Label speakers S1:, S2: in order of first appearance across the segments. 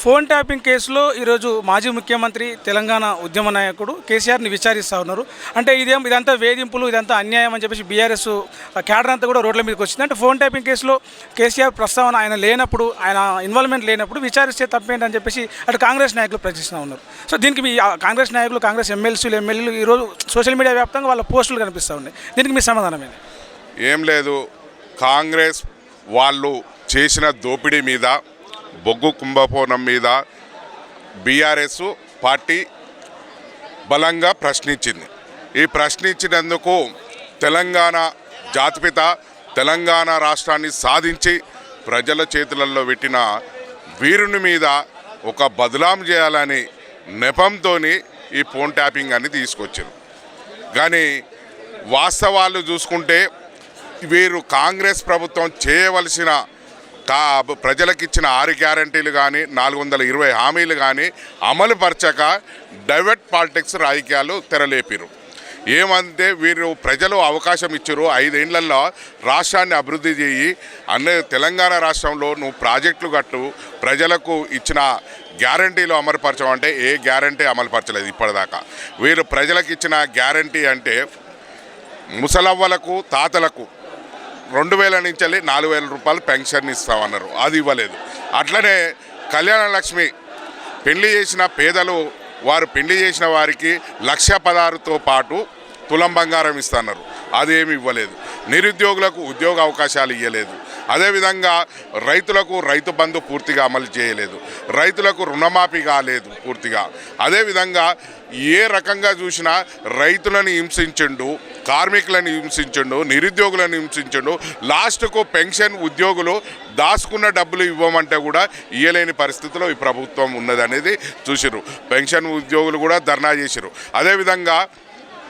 S1: Phone tapping కేసులో ఈరోజు మాజీ ముఖ్యమంత్రి తెలంగాణ ఉద్యమ నాయకుడు కేసీఆర్ని విచారిస్తూ ఉన్నారు. అంటే ఇదంతా వేధింపులు, ఇదంతా అన్యాయం అని చెప్పేసి బీఆర్ఎస్ క్యాడర్ అంతా కూడా రోడ్ల మీదకి వచ్చింది. అంటే ఫోన్ ట్యాపింగ్ కేసులో కేసీఆర్ ప్రస్తావన ఆయన లేనప్పుడు, ఆయన ఇన్వాల్వ్మెంట్ లేనప్పుడు విచారిస్తే తప్పేంటని చెప్పేసి అటు కాంగ్రెస్ నాయకులు ప్రశ్నిస్తూ ఉన్నారు. సో దీనికి మీ కాంగ్రెస్ నాయకులు, కాంగ్రెస్ ఎమ్మెల్యేలు ఈరోజు సోషల్ మీడియా వ్యాప్తంగా వాళ్ళ పోస్టులు కనిపిస్తూ ఉన్నాయి. దీనికి మీ సమాధానం ఏంటి?
S2: ఏం లేదు, కాంగ్రెస్ వాళ్ళు చేసిన దోపిడీ మీద, బొగ్గు కుంభకోణం మీద బీఆర్ఎస్ పార్టీ బలంగా ప్రశ్నించింది. ఈ ప్రశ్నించినందుకు తెలంగాణ జాతిపిత తెలంగాణ రాష్ట్రాన్ని సాధించి ప్రజల చేతులలో పెట్టిన వీరుని మీద ఒక బదలాం చేయాలని నెపంతో ఈ ఫోన్ ట్యాపింగ్ అని తీసుకొచ్చారు. కానీ వాస్తవాలు చూసుకుంటే వీరు కాంగ్రెస్ ప్రభుత్వం చేయవలసిన ప్రజలకు ఇచ్చిన 6 గ్యారంటీలు కానీ 420 హామీలు కానీ అమలు పరచక డైవర్ట్ పాలిటిక్స్ రాజకీయాలు తెరలేపారు. ఏమంటే వీరు ప్రజలు అవకాశం ఇచ్చారు, 5 ఏళ్లలో రాష్ట్రాన్ని అభివృద్ధి చేయి, తెలంగాణ రాష్ట్రంలో నువ్వు ప్రాజెక్టులు కట్టు, ప్రజలకు ఇచ్చిన గ్యారంటీలు అమలుపరచమంటే ఏ గ్యారంటీ అమలుపరచలేదు ఇప్పటిదాకా. వీరు ప్రజలకు ఇచ్చిన గ్యారంటీ అంటే ముసలవ్వలకు, తాతలకు 2000 నుంచి 4000 రూపాయలు పెన్షన్ ఇస్తామన్నారు, అది ఇవ్వలేదు. అట్లనే కళ్యాణ లక్ష్మి పెళ్లి చేసిన పేదలు వారు పెళ్లి చేసిన వారికి 1,16,000తో పాటు తులం బంగారం ఇస్తున్నారు, అదేమి ఇవ్వలేదు. నిరుద్యోగులకు ఉద్యోగ అవకాశాలు ఇవ్వలేదు. అదేవిధంగా రైతులకు రైతు బంధు పూర్తిగా అమలు చేయలేదు, రైతులకు రుణమాఫీ కాలేదు పూర్తిగా. అదేవిధంగా ఏ రకంగా చూసినా రైతులను హింసించిండు, కార్మికులను హింసించిండు, నిరుద్యోగులను హింసించిండు. లాస్ట్కు పెన్షన్ ఉద్యోగులు దాచుకున్న డబ్బులు ఇవ్వమంటే కూడా ఇవ్వలేని పరిస్థితిలో ఈ ప్రభుత్వం ఉన్నదనేది చూసిరు. పెన్షన్ ఉద్యోగులు కూడా ధర్నా చేసిరు. అదేవిధంగా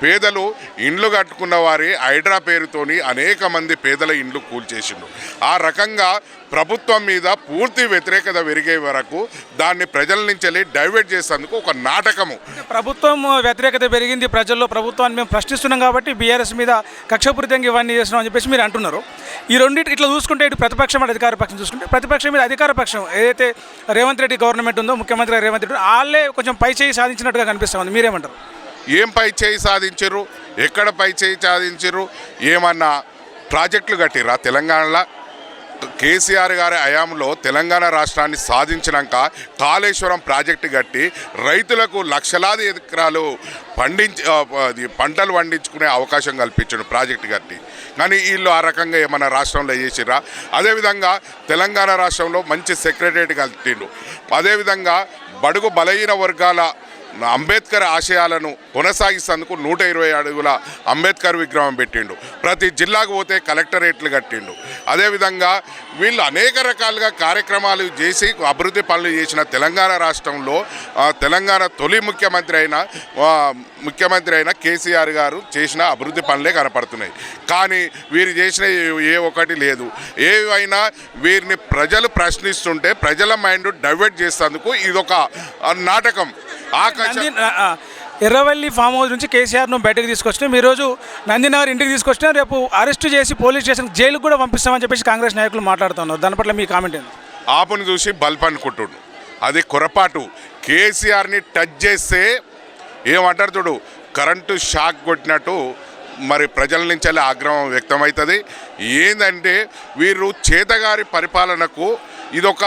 S2: పేదలు ఇండ్లు కట్టుకున్న వారి హైడ్రా పేరుతోని అనేక మంది పేదల ఇండ్లు కూల్చేసిండు. ఆ రకంగా ప్రభుత్వం మీద పూర్తి వ్యతిరేకత పెరిగే వరకు దాన్ని ప్రజల నుంచి డైవర్ట్ చేసేందుకు ఒక నాటకము.
S1: ప్రభుత్వం వ్యతిరేకత పెరిగింది ప్రజల్లో, ప్రభుత్వాన్ని మేము ప్రశ్నిస్తున్నాం కాబట్టి బీఆర్ఎస్ మీద కక్షపూరితంగా ఇవన్నీ చేస్తున్నాం అని చెప్పేసి మీరు అంటున్నారు. ఈ రెండింటి ఇట్లా చూసుకుంటే ఇటు ప్రతిపక్షం, అధికార పక్షం చూసుకుంటే ప్రతిపక్షం మీద అధికార పక్షం ఏదైతే రేవంత్ రెడ్డి గవర్నమెంట్ ఉందో, ముఖ్యమంత్రి రేవంత్ రెడ్డి వాళ్ళే కొంచెం పై చేయి సాధించినట్టుగా కనిపిస్తూ ఉంది. మీరేమంటారు?
S2: ఏం పై చేయి సాధించరు? ఎక్కడ పై చేయి సాధించరు? ఏమన్నా ప్రాజెక్టులు కట్టిరా తెలంగాణలో? కేసీఆర్ గారి హయాంలో తెలంగాణ రాష్ట్రాన్ని సాధించినాక కాళేశ్వరం ప్రాజెక్టు కట్టి రైతులకు లక్షలాది ఎకరాలు పంటలు పండించుకునే అవకాశం కల్పించాడు ప్రాజెక్టు కట్టి. కానీ వీళ్ళు ఆ రకంగా ఏమన్నా రాష్ట్రంలో చేసిరా? అదేవిధంగా తెలంగాణ రాష్ట్రంలో మంచి సెక్రటరేట్ కట్టిండు. అదేవిధంగా బడుగు బలహీన వర్గాల అంబేద్కర్ ఆశయాలను కొనసాగిస్తేందుకు 120 అడుగుల అంబేద్కర్ విగ్రహం పెట్టిండు. ప్రతి జిల్లాకు పోతే కలెక్టరేట్లు కట్టిండు. అదేవిధంగా వీళ్ళు అనేక రకాలుగా కార్యక్రమాలు చేసి అభివృద్ధి పనులు చేసిన తెలంగాణ రాష్ట్రంలో తెలంగాణ తొలి ముఖ్యమంత్రి అయిన కేసీఆర్ గారు చేసిన అభివృద్ధి పనులే కనపడుతున్నాయి. కానీ వీరు చేసిన ఏ ఒక్కటి లేదు. ఏవైనా వీరిని ప్రజలు ప్రశ్నిస్తుంటే ప్రజల మైండ్ డైవర్ట్ చేసేందుకు ఇదొక నాటకం.
S1: ఎర్రవల్లి ఫామ్ హౌస్ నుంచి కేసీఆర్ను బయటకు తీసుకొచ్చినా, ఈరోజు నందినగర్ ఇంటికి తీసుకొచ్చినా రేపు అరెస్ట్ చేసి పోలీస్ స్టేషన్ జైలుకు కూడా పంపిస్తామని చెప్పేసి కాంగ్రెస్ నాయకులు మాట్లాడుతున్నారు. దాని పట్ల మీ కామెంట్ ఏంటి?
S2: ఆపుని చూసి బల్బ్ అనుకుంటుడు, అది పొరపాటు. కేసీఆర్ని టచ్ చేస్తే ఏమంటారు చూడు, కరెంటు షాక్ కొట్టినట్టు మరి ప్రజల నుంచి ఆగ్రహం వ్యక్తమవుతుంది. ఏంటంటే వీరు చేతగారి పరిపాలనకు ఇదొక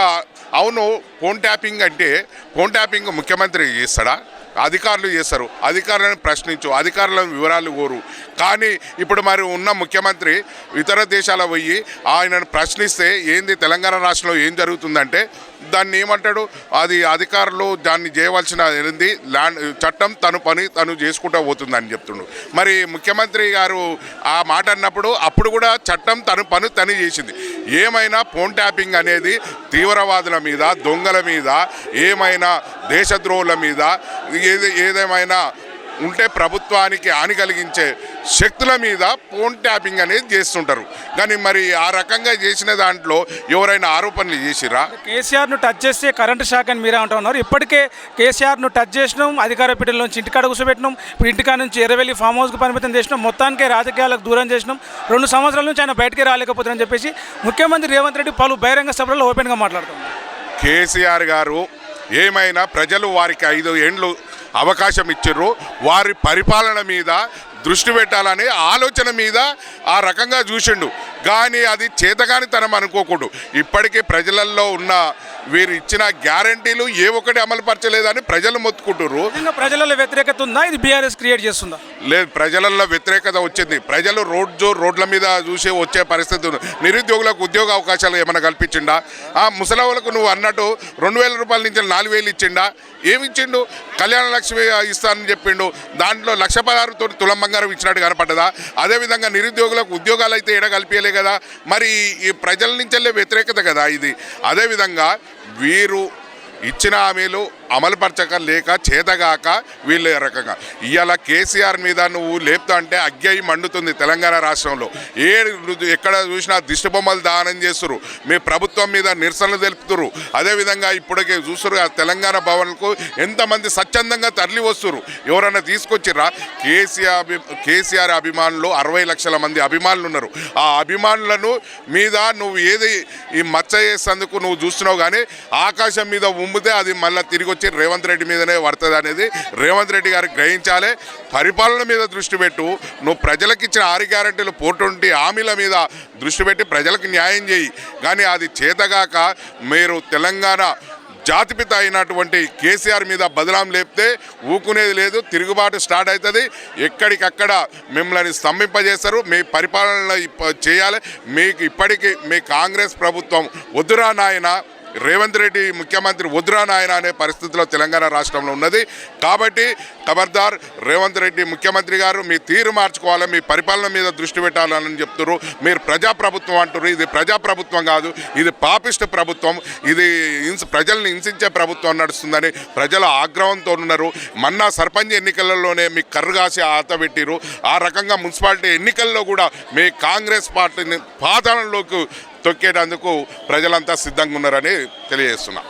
S2: అవును. ఫోన్ ట్యాపింగ్ అంటే ఫోన్ ట్యాపింగ్ ముఖ్యమంత్రి చేస్తాడా? అధికారులు చేస్తారు. అధికారులను ప్రశ్నించు, అధికారులను వివరాలు కోరు. కానీ ఇప్పుడు మరి ఉన్న ముఖ్యమంత్రి ఇతర దేశాల పోయి ఆయనను ప్రశ్నిస్తే ఏంది తెలంగాణ రాష్ట్రంలో ఏం జరుగుతుందంటే దాన్ని ఏమంటాడు, అది అధికారులు దాన్ని చేయవలసిన ఏంది చట్టం తను పని తను చేసుకుంటూ పోతుందని చెప్తుండు. మరి ముఖ్యమంత్రి గారు ఆ మాట అన్నప్పుడు అప్పుడు కూడా చట్టం తను పని తను చేసింది. ఏమైనా ఫోన్ ట్యాపింగ్ అనేది తీవ్రవాదుల మీద, దొంగల మీద, ఏమైనా దేశద్రోహుల మీద ఏదేమైనా ఉంటే ప్రభుత్వానికి హాని కలిగించే శక్తుల మీద ఫోన్ ట్యాపింగ్ అనేది చేస్తుంటారు. కానీ మరి ఆ రకంగా చేసిన దాంట్లో ఎవరైనా ఆరోపణలు చేసిరా?
S1: కేసీఆర్ను టచ్ చేస్తే కరెంటు షాక్ అని మీరే అంటున్నారు. ఇప్పటికే కేసీఆర్ను టచ్ చేసినాం, అధికార పీఠల నుంచి ఇంటికాడ కూర్చోబెట్టినాం, ఇప్పుడు ఇంటికాడ నుంచి ఎర్రవెల్లి ఫామ్ హౌస్కి పరిమితం చేసినాం, మొత్తానికే రాజకీయాలకు దూరం చేసినాం, 2 సంవత్సరాల నుంచి ఆయన బయటికి రాలేకపోతారని చెప్పేసి ముఖ్యమంత్రి రేవంత్ రెడ్డి పలు బహిరంగ సభలలో ఓపెన్గా మాట్లాడుతున్నారు.
S2: కేసీఆర్ గారు ఏమైనా ప్రజలు వారికి 5 ఏండ్లు అవకాశం ఇచ్చిర్రు. వారి పరిపాలన మీద దృష్టి పెట్టాలనే ఆలోచన మీద ఆ రకంగా చూసిండు. కానీ అది చేతగానితనం అనుకోకూడదు. ఇప్పటికీ ప్రజలలో ఉన్న వీరు ఇచ్చిన గ్యారంటీలు ఏ ఒక్కటి అమలు పరచలేదని ప్రజలు మొత్తుకుంటున్నారు.
S1: ప్రజలలో వ్యతిరేకత ఉందా, ఇది బీఆర్ఎస్ క్రియేట్ చేస్తుందా?
S2: లేదు, ప్రజలలో వ్యతిరేకత వచ్చింది. ప్రజలు రోడ్ల మీద చూసి వచ్చే పరిస్థితి ఉంది. నిరుద్యోగులకు ఉద్యోగ అవకాశాలు ఏమైనా కల్పించిండా? ఆ ముసలవులకు నువ్వు అన్నట్టు 2000 రూపాయల నుంచి 4000 ఇచ్చిండా? ఏమి ఇచ్చిండు? కళ్యాణ లక్ష్మి ఇస్తానని చెప్పిండు. దాంట్లో 1,16,000 తులం బంగారం ఇచ్చినట్టు కనపడ్డదా? అదేవిధంగా నిరుద్యోగులకు ఉద్యోగాలు అయితే ఎడ కల్పించలే కదా. మరి ఈ ప్రజల నుంచెల్లే వ్యతిరేకత కదా ఇది. అదేవిధంగా వీరు ఇచ్చిన హామీలు అమలుపరచక లేక చేతగాక వీళ్ళు రకంగా ఇవాళ కేసీఆర్ మీద నువ్వు లేపుతా అంటే అగ్గై మండుతుంది తెలంగాణ రాష్ట్రంలో. ఎక్కడ చూసినా దిష్టి బొమ్మలు దానం చేస్తున్నారు. మీ ప్రభుత్వం మీద నిరసనలు తెలుపుతున్నారు. అదేవిధంగా ఇప్పటికే చూస్తున్నారు తెలంగాణ భవన్కు ఎంతమంది స్వచ్ఛందంగా తరలి వస్తున్నారు. ఎవరన్నా తీసుకొచ్చిర్రా? కేసీఆర్ అభిమానులు 60 లక్షల మంది అభిమానులు ఉన్నారు. ఆ అభిమానులను మీద నువ్వు ఏది ఈ మచ్చ చేసేందుకు నువ్వు చూస్తున్నావు. కానీ ఆకాశం మీద ఉమ్మితే అది మళ్ళీ తిరిగి వచ్చి రేవంత్ రెడ్డి మీదనే పడుతుంది అనేది రేవంత్ రెడ్డి గారికి గ్రహించాలి. పరిపాలన మీద దృష్టి పెట్టు. నువ్వు ప్రజలకు ఇచ్చిన 6 గ్యారెంటీలు 420 హామీల మీద దృష్టి పెట్టి ప్రజలకు న్యాయం చేయి. కానీ అది చేతగాక మీరు తెలంగాణ జాతిపిత అయినటువంటి కేసీఆర్ మీద బదలాం లేపితే ఊకునేది లేదు. తిరుగుబాటు స్టార్ట్ అవుతుంది. ఎక్కడికక్కడ మిమ్మల్ని స్తంభింపజేస్తారు. మీ పరిపాలన చేయాలి. మీకు ఇప్పటికీ మీ కాంగ్రెస్ ప్రభుత్వం వద్దురా నాయన, రేవంత్ రెడ్డి ముఖ్యమంత్రి వద్దురా నాయన అనే పరిస్థితిలో తెలంగాణ రాష్ట్రంలో ఉన్నది. కాబట్టి ఖబర్దార్ రేవంత్ రెడ్డి ముఖ్యమంత్రి గారు మీ తీరు మార్చుకోవాలి. మీ పరిపాలన మీద దృష్టి పెట్టాలని చెప్తున్నారు. మీరు ప్రజాప్రభుత్వం అంటారు. ఇది ప్రజాప్రభుత్వం కాదు, ఇది పాపిస్ట్ ప్రభుత్వం. ఇది ప్రజల్ని హింసించే ప్రభుత్వం నడుస్తుందని ప్రజల ఆగ్రహంతో ఉన్నారు. మొన్న సర్పంచ్ ఎన్నికలలోనే మీ కర్రు కాసి ఆత పెట్టిరు. ఆ రకంగా మున్సిపాలిటీ ఎన్నికల్లో కూడా మీ కాంగ్రెస్ పార్టీని పాతాళంలోకి తొక్కేటందుకు ప్రజలంతా సిద్ధంగా ఉన్నారని తెలియజేస్తున్నా.